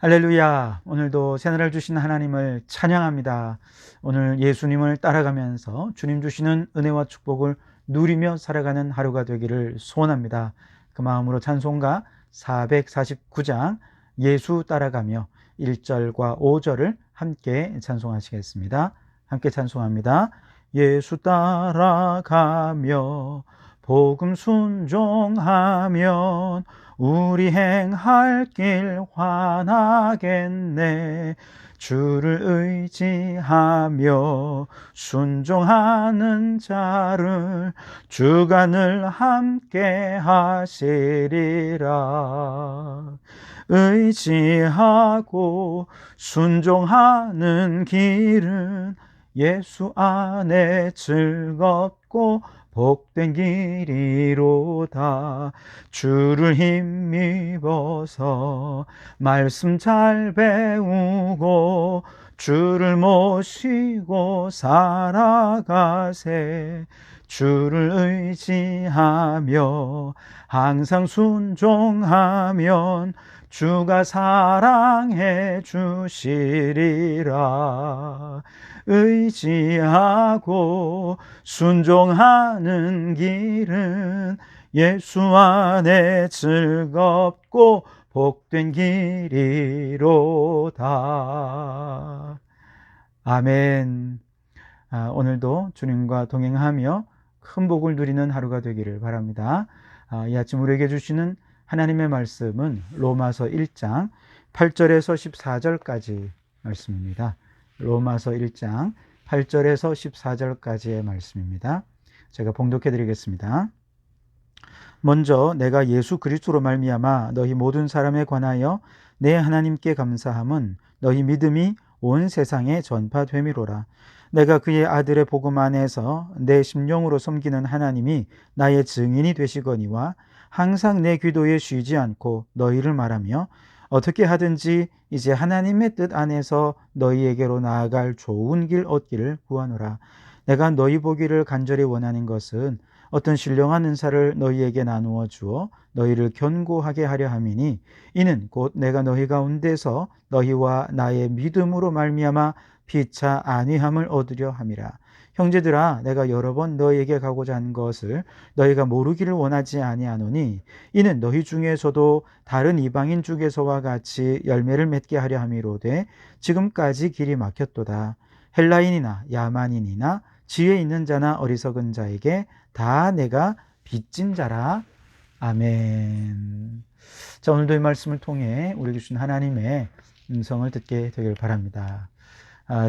할렐루야. 오늘도 새날을 주신 하나님을 찬양합니다. 오늘 예수님을 따라가면서 주님 주시는 은혜와 축복을 누리며 살아가는 하루가 되기를 소원합니다. 그 마음으로 찬송가 449장 예수 따라가며 1절과 5절을 함께 찬송하시겠습니다. 함께 찬송합니다. 예수 따라가며 복음 순종하면 우리 행할 길 환하겠네. 주를 의지하며 순종하는 자를 주가 늘 함께 하시리라. 의지하고 순종하는 길은 예수 안에 즐겁고 복된 길이로다. 주를 힘입어서 말씀 잘 배우고 주를 모시고 살아가세. 주를 의지하며 항상 순종하면 주가 사랑해 주시리라. 의지하고 순종하는 길은 예수 안에 즐겁고 복된 길이로다. 아멘. 오늘도 주님과 동행하며 큰 복을 누리는 하루가 되기를 바랍니다. 이 아침 우리에게 주시는 하나님의 말씀은 로마서 1장 8절에서 14절까지 말씀입니다. 로마서 1장 8절에서 14절까지의 말씀입니다. 제가 봉독해 드리겠습니다. 먼저 내가 예수 그리스도로 말미암아 너희 모든 사람에 관하여 내 하나님께 감사함은 너희 믿음이 온 세상에 전파됨이로라. 내가 그의 아들의 복음 안에서 내 심령으로 섬기는 하나님이 나의 증인이 되시거니와 항상 내 기도에 쉬지 않고 너희를 말하며 어떻게 하든지 이제 하나님의 뜻 안에서 너희에게로 나아갈 좋은 길 얻기를 구하노라. 내가 너희 보기를 간절히 원하는 것은 어떤 신령한 은사를 너희에게 나누어 주어 너희를 견고하게 하려 함이니 이는 곧 내가 너희 가운데서 너희와 나의 믿음으로 말미암아 피차 안위함을 얻으려 함이라. 형제들아, 내가 여러 번 너희에게 가고자 한 것을 너희가 모르기를 원하지 아니하노니 이는 너희 중에서도 다른 이방인 중에서와 같이 열매를 맺게 하려 함이로되 지금까지 길이 막혔도다. 헬라인이나 야만인이나 지혜 있는 자나 어리석은 자에게 다 내가 빚진 자라. 아멘. 자, 오늘도 이 말씀을 통해 우리에게 주신 하나님의 음성을 듣게 되길 바랍니다.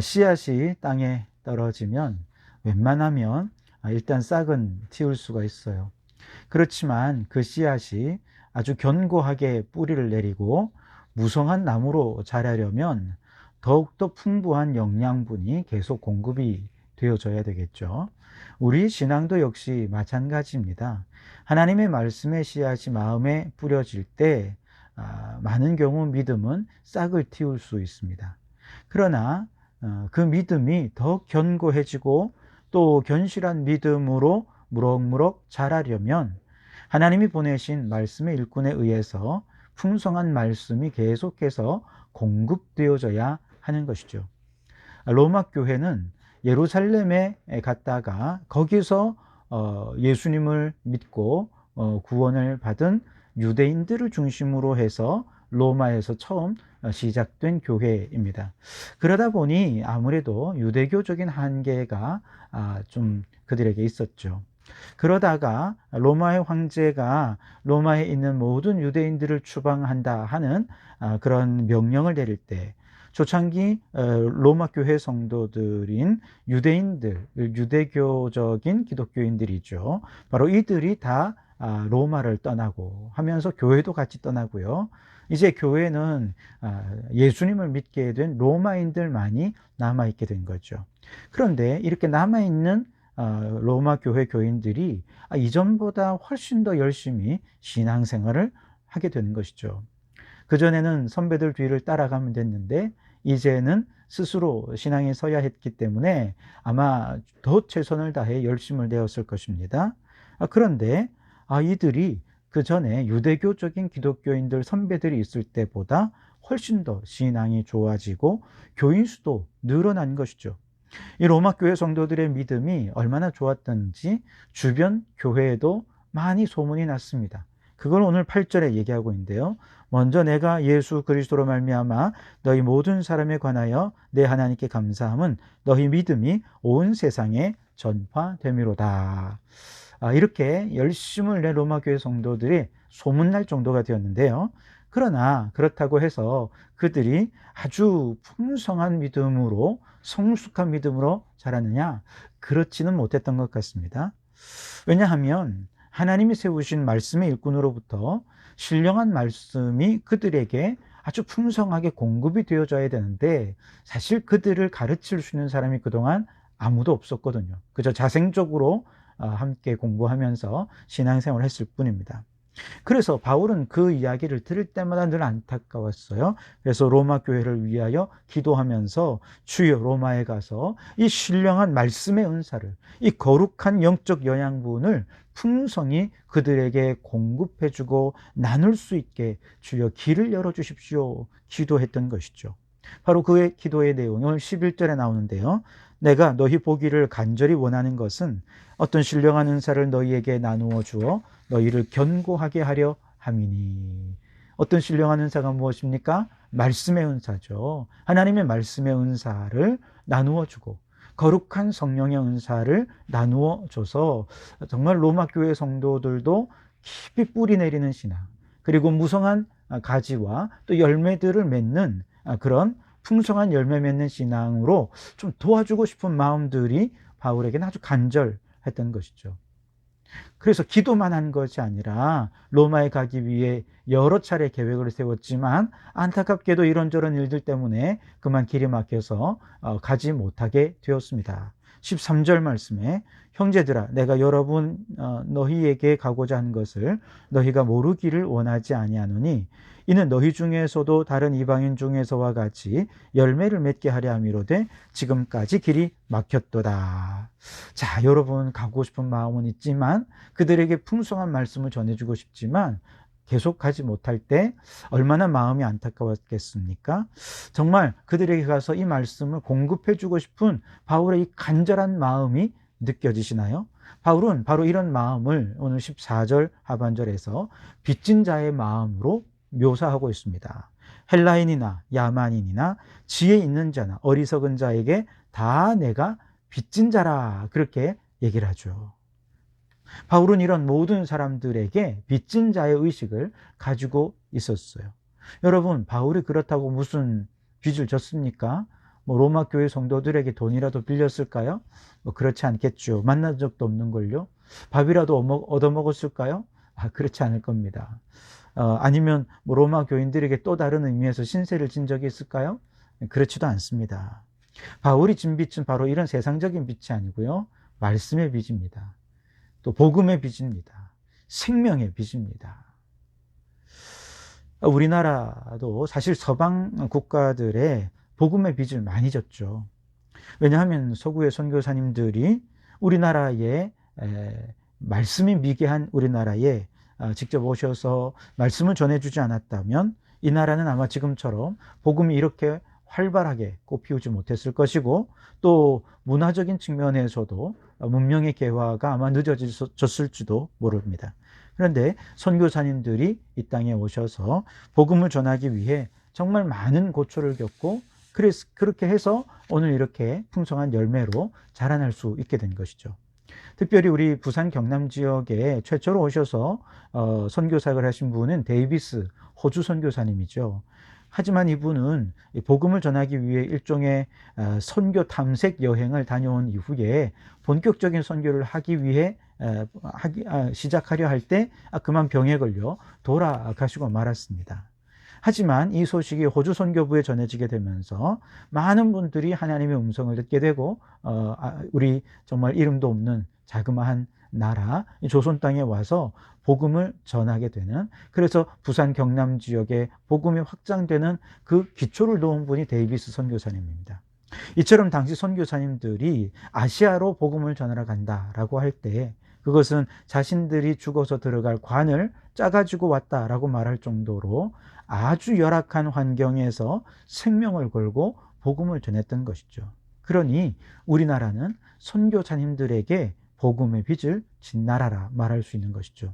씨앗이 땅에 떨어지면 웬만하면 일단 싹은 틔울 수가 있어요. 그렇지만 그 씨앗이 아주 견고하게 뿌리를 내리고 무성한 나무로 자라려면 더욱더 풍부한 영양분이 계속 공급이 되어져야 되겠죠. 우리 신앙도 역시 마찬가지입니다. 하나님의 말씀의 씨앗이 마음에 뿌려질 때 많은 경우 믿음은 싹을 틔울 수 있습니다. 그러나 그 믿음이 더 견고해지고 또 견실한 믿음으로 무럭무럭 자라려면 하나님이 보내신 말씀의 일꾼에 의해서 풍성한 말씀이 계속해서 공급되어져야 하는 것이죠. 로마 교회는 예루살렘에 갔다가 거기서 예수님을 믿고 구원을 받은 유대인들을 중심으로 해서 로마에서 처음 시작된 교회입니다. 그러다 보니 아무래도 유대교적인 한계가 좀 그들에게 있었죠. 그러다가 로마의 황제가 로마에 있는 모든 유대인들을 추방한다 하는 그런 명령을 내릴 때 초창기 로마 교회 성도들인 유대인들, 유대교적인 기독교인들이죠. 바로 이들이 다 로마를 떠나고 하면서 교회도 같이 떠나고요. 이제 교회는 예수님을 믿게 된 로마인들만이 남아있게 된 거죠. 그런데 이렇게 남아있는 로마 교회 교인들이 이전보다 훨씬 더 열심히 신앙생활을 하게 되는 것이죠. 그전에는 선배들 뒤를 따라가면 됐는데 이제는 스스로 신앙에 서야 했기 때문에 아마 더 최선을 다해 열심을 내었을 것입니다. 그런데 이들이 그 전에 유대교적인 기독교인들 선배들이 있을 때보다 훨씬 더 신앙이 좋아지고 교인 수도 늘어난 것이죠. 이 로마 교회 성도들의 믿음이 얼마나 좋았던지 주변 교회에도 많이 소문이 났습니다. 그걸 오늘 8절에 얘기하고 있는데요. 먼저 내가 예수 그리스도로 말미암아 너희 모든 사람에 관하여 내 하나님께 감사함은 너희 믿음이 온 세상에 전파됨이로다. 이렇게 열심을 낸 로마 교회 성도들이 소문날 정도가 되었는데요. 그러나 그렇다고 해서 그들이 아주 풍성한 믿음으로, 성숙한 믿음으로 자랐느냐? 그렇지는 못했던 것 같습니다. 왜냐하면 하나님이 세우신 말씀의 일꾼으로부터 신령한 말씀이 그들에게 아주 풍성하게 공급이 되어져야 되는데, 사실 그들을 가르칠 수 있는 사람이 그동안 아무도 없었거든요. 그저 자생적으로 함께 공부하면서 신앙생활을 했을 뿐입니다. 그래서 바울은 그 이야기를 들을 때마다 늘 안타까웠어요. 그래서 로마 교회를 위하여 기도하면서 주여 로마에 가서 이 신령한 말씀의 은사를, 이 거룩한 영적 영양분을 풍성히 그들에게 공급해주고 나눌 수 있게 주여 길을 열어주십시오 기도했던 것이죠. 바로 그의 기도의 내용이 오늘 11절에 나오는데요. 내가 너희 보기를 간절히 원하는 것은 어떤 신령한 은사를 너희에게 나누어 주어 너희를 견고하게 하려 함이니. 어떤 신령한 은사가 무엇입니까? 말씀의 은사죠. 하나님의 말씀의 은사를 나누어 주고 거룩한 성령의 은사를 나누어 줘서 정말 로마 교회 성도들도 깊이 뿌리 내리는 신앙, 그리고 무성한 가지와 또 열매들을 맺는 그런 풍성한 열매 맺는 신앙으로 좀 도와주고 싶은 마음들이 바울에게는 아주 간절했던 것이죠. 그래서 기도만 한 것이 아니라 로마에 가기 위해 여러 차례 계획을 세웠지만 안타깝게도 이런저런 일들 때문에 그만 길이 막혀서 가지 못하게 되었습니다. 13절 말씀에 형제들아 내가 여러분 너희에게 가고자 한 것을 너희가 모르기를 원하지 아니하노니 이는 너희 중에서도 다른 이방인 중에서와 같이 열매를 맺게 하려 함이로되 지금까지 길이 막혔도다. 자, 여러분 가고 싶은 마음은 있지만 그들에게 풍성한 말씀을 전해주고 싶지만 계속 가지 못할 때 얼마나 마음이 안타까웠겠습니까? 정말 그들에게 가서 이 말씀을 공급해주고 싶은 바울의 이 간절한 마음이 느껴지시나요? 바울은 바로 이런 마음을 오늘 14절 하반절에서 빚진 자의 마음으로 묘사하고 있습니다. 헬라인이나 야만인이나 지혜 있는 자나 어리석은 자에게 다 내가 빚진 자라 그렇게 얘기를 하죠. 바울은 이런 모든 사람들에게 빚진 자의 의식을 가지고 있었어요. 여러분, 바울이 그렇다고 무슨 빚을 졌습니까? 로마 교회 성도들에게 돈이라도 빌렸을까요? 그렇지 않겠죠. 만난 적도 없는걸요. 밥이라도 얻어먹었을까요? 그렇지 않을 겁니다. 아니면 로마 교인들에게 또 다른 의미에서 신세를 진 적이 있을까요? 그렇지도 않습니다. 바울이 진 빚은 바로 이런 세상적인 빚이 아니고요. 말씀의 빚입니다. 또 복음의 빚입니다. 생명의 빚입니다. 우리나라도 사실 서방 국가들의 복음의 빚을 많이 졌죠. 왜냐하면 서구의 선교사님들이 우리나라에 말씀이 미개한 우리나라에 직접 오셔서 말씀을 전해주지 않았다면 이 나라는 아마 지금처럼 복음이 이렇게 활발하게 꽃피우지 못했을 것이고 또 문화적인 측면에서도 문명의 개화가 아마 늦어졌을지도 모릅니다. 그런데 선교사님들이 이 땅에 오셔서 복음을 전하기 위해 정말 많은 고초를 겪고 그렇게 해서 오늘 이렇게 풍성한 열매로 자라날 수 있게 된 것이죠. 특별히 우리 부산 경남 지역에 최초로 오셔서 선교사역을 하신 분은 데이비스 호주 선교사님이죠. 하지만 이분은 복음을 전하기 위해 일종의 선교 탐색 여행을 다녀온 이후에 본격적인 선교를 하기 위해 시작하려 할 때 그만 병에 걸려 돌아가시고 말았습니다. 하지만 이 소식이 호주 선교부에 전해지게 되면서 많은 분들이 하나님의 음성을 듣게 되고 우리 정말 이름도 없는 자그마한 나라 조선 땅에 와서 복음을 전하게 되는, 그래서 부산 경남 지역에 복음이 확장되는 그 기초를 놓은 분이 데이비스 선교사님입니다. 이처럼 당시 선교사님들이 아시아로 복음을 전하러 간다라고 할 때 그것은 자신들이 죽어서 들어갈 관을 짜가지고 왔다라고 말할 정도로 아주 열악한 환경에서 생명을 걸고 복음을 전했던 것이죠. 그러니 우리나라는 선교사님들에게 복음의 빚을 진 나라라 말할 수 있는 것이죠.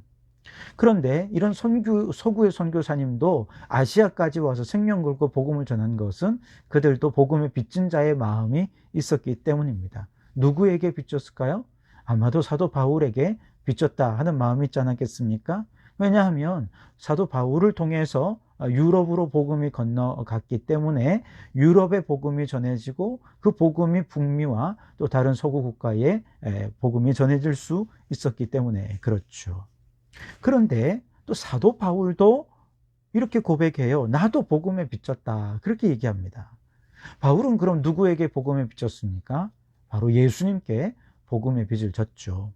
그런데 이런 서구의 선교사님도 아시아까지 와서 생명 걸고 복음을 전한 것은 그들도 복음의 빚진 자의 마음이 있었기 때문입니다. 누구에게 빚졌을까요? 아마도 사도 바울에게 빚졌다 하는 마음이 있지 않았겠습니까? 왜냐하면 사도 바울을 통해서 유럽으로 복음이 건너갔기 때문에 유럽의 복음이 전해지고 그 복음이 북미와 또 다른 서구 국가에 복음이 전해질 수 있었기 때문에 그렇죠. 그런데 또 사도 바울도 이렇게 고백해요. 나도 복음에 빚졌다. 그렇게 얘기합니다. 바울은 그럼 누구에게 복음에 빚졌습니까? 바로 예수님께 복음의 빚을 졌죠.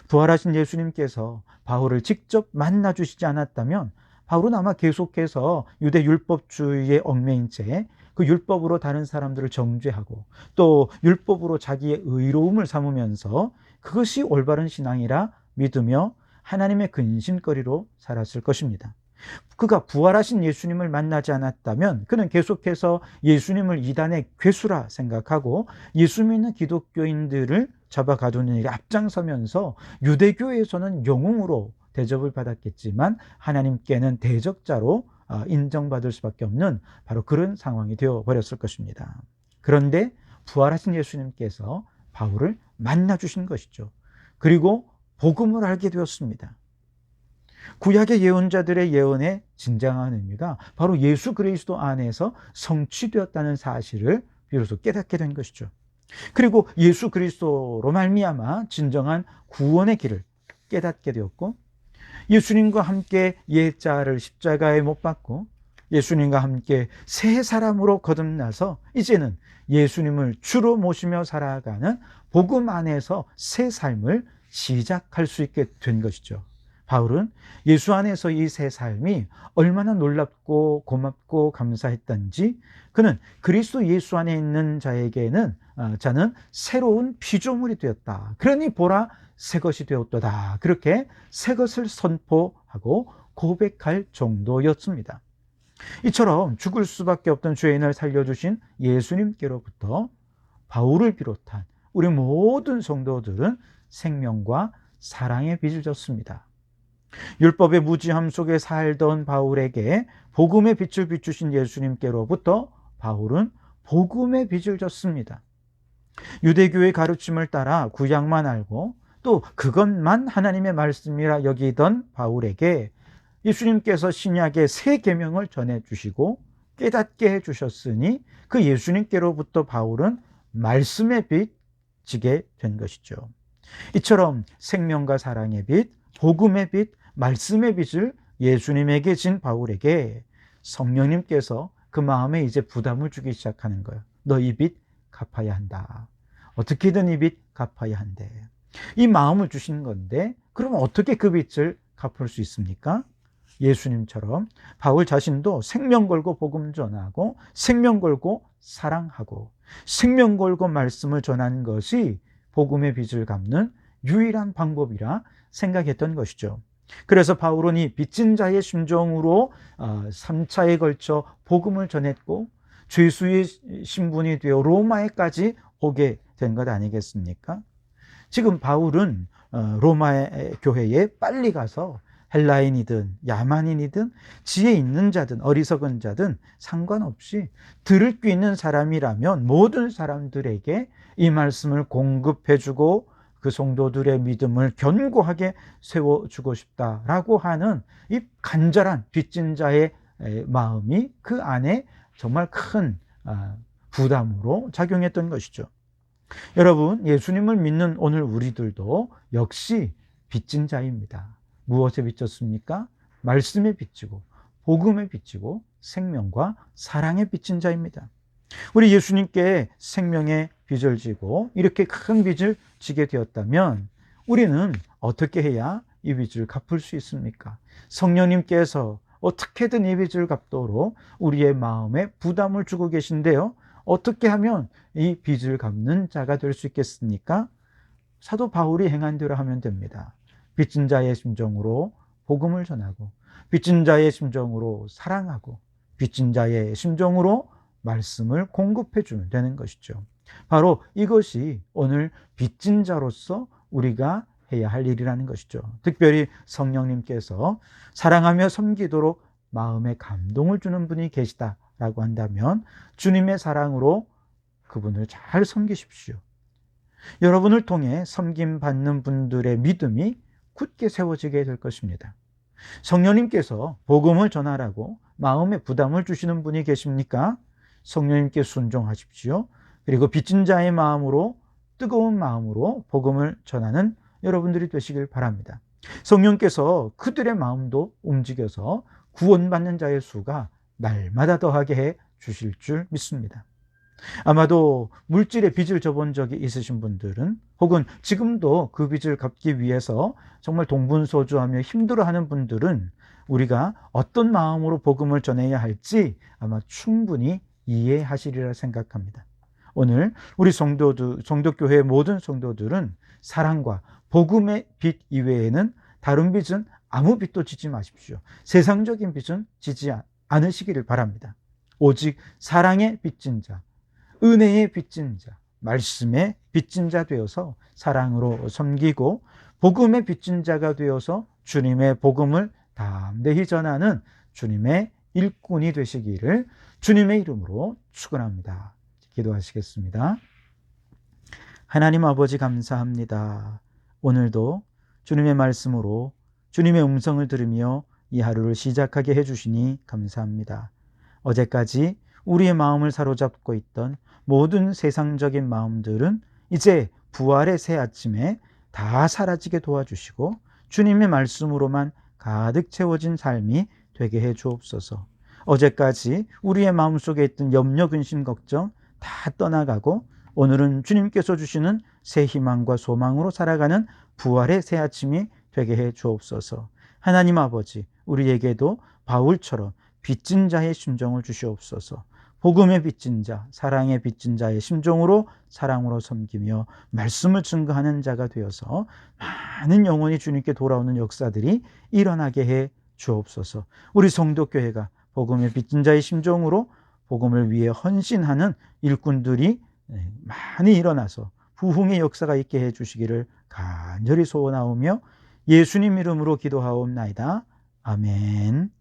부활하신 예수님께서 바울을 직접 만나 주시지 않았다면 바울은 아마 계속해서 유대 율법주의에 얽매인 채 그 율법으로 다른 사람들을 정죄하고 또 율법으로 자기의 의로움을 삼으면서 그것이 올바른 신앙이라 믿으며 하나님의 근심거리로 살았을 것입니다. 그가 부활하신 예수님을 만나지 않았다면 그는 계속해서 예수님을 이단의 괴수라 생각하고 예수 믿는 기독교인들을 잡아가두는 일에 앞장서면서 유대교에서는 영웅으로 대접을 받았겠지만 하나님께는 대적자로 인정받을 수밖에 없는 바로 그런 상황이 되어버렸을 것입니다. 그런데 부활하신 예수님께서 바울을 만나주신 것이죠. 그리고 복음을 알게 되었습니다. 구약의 예언자들의 예언의 진정한 의미가 바로 예수 그리스도 안에서 성취되었다는 사실을 비로소 깨닫게 된 것이죠. 그리고 예수 그리스도로 말미암아 진정한 구원의 길을 깨닫게 되었고 예수님과 함께 옛자를 십자가에 못 박고 예수님과 함께 새 사람으로 거듭나서 이제는 예수님을 주로 모시며 살아가는 복음 안에서 새 삶을 시작할 수 있게 된 것이죠. 바울은 예수 안에서 이 새 삶이 얼마나 놀랍고 고맙고 감사했던지 그는 그리스도 예수 안에 있는 자는 새로운 피조물이 되었다. 그러니 보라 새 것이 되었도다. 그렇게 새 것을 선포하고 고백할 정도였습니다. 이처럼 죽을 수밖에 없던 죄인을 살려주신 예수님께로부터 바울을 비롯한 우리 모든 성도들은 생명과 사랑의 빚을 졌습니다. 율법의 무지함 속에 살던 바울에게 복음의 빛을 비추신 예수님께로부터 바울은 복음의 빚을 졌습니다. 유대교의 가르침을 따라 구약만 알고 또 그것만 하나님의 말씀이라 여기던 바울에게 예수님께서 신약의 새 계명을 전해주시고 깨닫게 해주셨으니 그 예수님께로부터 바울은 말씀의 빚 지게 된 것이죠. 이처럼 생명과 사랑의 빚, 복음의 빚, 말씀의 빚을 예수님에게 진 바울에게 성령님께서 그 마음에 이제 부담을 주기 시작하는 거예요. 너 이 빚 갚아야 한다. 어떻게든 이 빚 갚아야 한대. 이 마음을 주신 건데 그럼 어떻게 그 빚을 갚을 수 있습니까? 예수님처럼 바울 자신도 생명 걸고 복음 전하고 생명 걸고 사랑하고 생명 걸고 말씀을 전하는 것이 복음의 빚을 갚는 유일한 방법이라 생각했던 것이죠. 그래서 바울은 이 빚진 자의 심정으로 3차에 걸쳐 복음을 전했고 죄수의 신분이 되어 로마에까지 오게 된 것 아니겠습니까? 지금 바울은 로마의 교회에 빨리 가서 헬라인이든 야만인이든 지혜 있는 자든 어리석은 자든 상관없이 들을 귀 있는 사람이라면 모든 사람들에게 이 말씀을 공급해주고 그 성도들의 믿음을 견고하게 세워주고 싶다라고 하는 이 간절한 빚진 자의 마음이 그 안에 정말 큰 부담으로 작용했던 것이죠. 여러분, 예수님을 믿는 오늘 우리들도 역시 빚진 자입니다. 무엇에 빚졌습니까? 말씀에 빚지고 복음에 빚지고 생명과 사랑에 빚진 자입니다. 우리 예수님께 생명의 빚을 지고 이렇게 큰 빚을 지게 되었다면 우리는 어떻게 해야 이 빚을 갚을 수 있습니까? 성령님께서 어떻게든 이 빚을 갚도록 우리의 마음에 부담을 주고 계신데요. 어떻게 하면 이 빚을 갚는 자가 될 수 있겠습니까? 사도 바울이 행한 대로 하면 됩니다. 빚진 자의 심정으로 복음을 전하고 빚진 자의 심정으로 사랑하고 빚진 자의 심정으로 말씀을 공급해 주면 되는 것이죠. 바로 이것이 오늘 빚진 자로서 우리가 해야 할 일이라는 것이죠. 특별히 성령님께서 사랑하며 섬기도록 마음에 감동을 주는 분이 계시다라고 한다면 주님의 사랑으로 그분을 잘 섬기십시오. 여러분을 통해 섬김받는 분들의 믿음이 굳게 세워지게 될 것입니다. 성령님께서 복음을 전하라고 마음에 부담을 주시는 분이 계십니까? 성령님께 순종하십시오. 그리고 빚진 자의 마음으로, 뜨거운 마음으로 복음을 전하는 여러분들이 되시길 바랍니다. 성령께서 그들의 마음도 움직여서 구원받는 자의 수가 날마다 더하게 해 주실 줄 믿습니다. 아마도 물질의 빚을 져본 적이 있으신 분들은, 혹은 지금도 그 빚을 갚기 위해서 정말 동분서주하며 힘들어하는 분들은 우리가 어떤 마음으로 복음을 전해야 할지 아마 충분히 이해하시리라 생각합니다. 오늘 우리 성도교회의 모든 성도들은 사랑과 복음의 빚 이외에는 다른 빚은 아무 빚도 지지 마십시오. 세상적인 빚은 지지 않으시기를 바랍니다. 오직 사랑의 빚진 자, 은혜의 빚진 자, 말씀의 빚진 자 되어서 사랑으로 섬기고 복음의 빚진 자가 되어서 주님의 복음을 담대히 전하는 주님의 일꾼이 되시기를 주님의 이름으로 축원합니다. 기도하시겠습니다. 하나님 아버지 감사합니다. 오늘도 주님의 말씀으로 주님의 음성을 들으며 이 하루를 시작하게 해주시니 감사합니다. 어제까지 우리의 마음을 사로잡고 있던 모든 세상적인 마음들은 이제 부활의 새 아침에 다 사라지게 도와주시고 주님의 말씀으로만 가득 채워진 삶이 되게 해 주옵소서. 어제까지 우리의 마음속에 있던 염려, 근심, 걱정 다 떠나가고 오늘은 주님께서 주시는 새 희망과 소망으로 살아가는 부활의 새 아침이 되게 해 주옵소서. 하나님 아버지, 우리에게도 바울처럼 빚진 자의 심정을 주시옵소서. 복음의 빚진 자, 사랑의 빚진 자의 심정으로 사랑으로 섬기며 말씀을 증거하는 자가 되어서 많은 영혼이 주님께 돌아오는 역사들이 일어나게 해 주옵소서. 우리 성도교회가 복음의 빚진 자의 심정으로 복음을 위해 헌신하는 일꾼들이 많이 일어나서 부흥의 역사가 있게 해 주시기를 간절히 소원하오며 예수님 이름으로 기도하옵나이다. 아멘.